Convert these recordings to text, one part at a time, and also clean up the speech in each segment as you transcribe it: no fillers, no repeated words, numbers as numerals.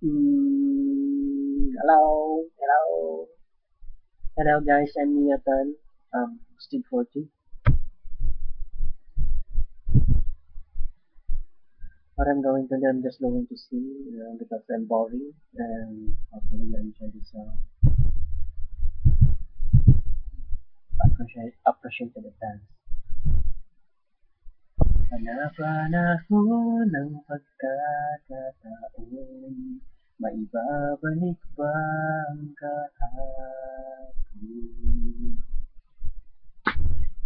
Hello guys, I'm Newton, Steve 40. What I'm going to do, I'm just going to sing because I'm boring and hopefully you enjoy this appreciate the dance. Panahon ng pagkakataon, maibabalik ba ang kahapon?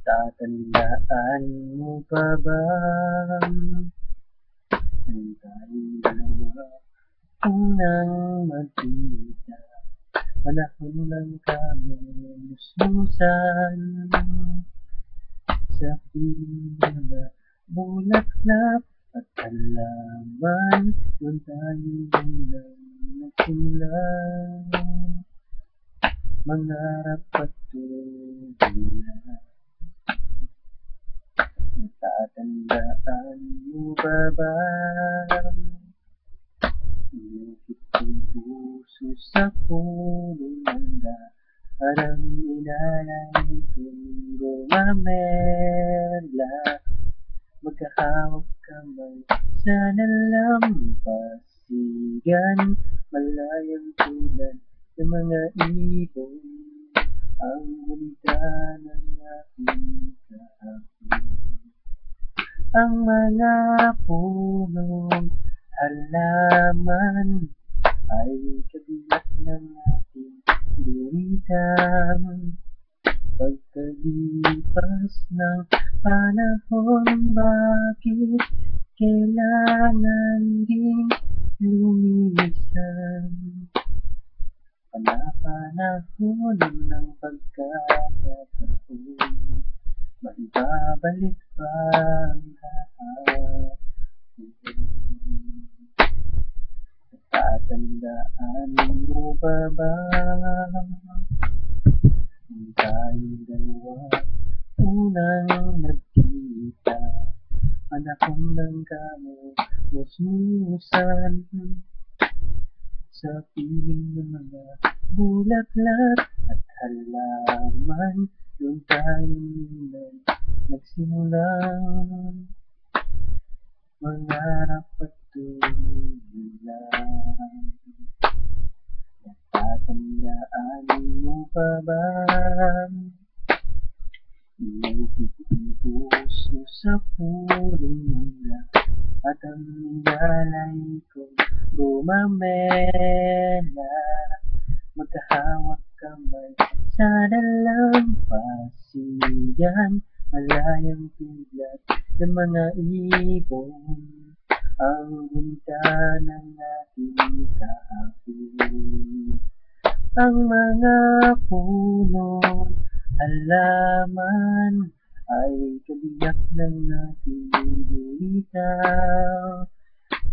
Tatandaan mo pa ba ang tayong dalawa unang magkita? Panahon ng kamusmusan sa piling na bulaklak at halaman, doon tayo unang nagsimula mangarap at tulad. Natatandaan mo ba ba inukit kong puso sa pulong mangga, parang inalay kong gumamela, magkahawak kamay sa nalampasigan, malayang tulad ng mga ibon, ang ganda ng aking kahapon. Ang mga punong halaman ay kabiyak ng ating gunitan. Pagkalipas ng panahon, bakit kailangan ding lumisan? Panahon ng pagkakataon, maibabalik ba ang kahapon? Natatandaan mo ba ba ang tayong dalawa unang nagkita? Panahon ng kamusmusan sa piling ng mga bulaklak at halaman, doon tayo nagsimula mangarap at tulad. Natatandaan mo pa ba inukit ang puso sa pulong mangga, at ang nilalay kong gumamela, magkahawak kamay sa dalampasigan, malayang tulad ng mga ibon, ang ganda ng ating kahapon. Ang mga punong halaman ay kabiyak ng ating bitaw.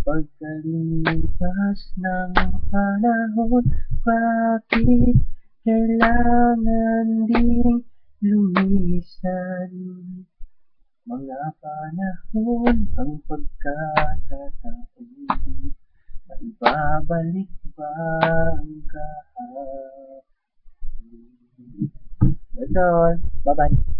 Pagkalipas ng panahon, bakit kailangan ding lumisan? Mga panahon ang pagkakataon, maibabalik ba ang kahapon? That's all. Bye-bye.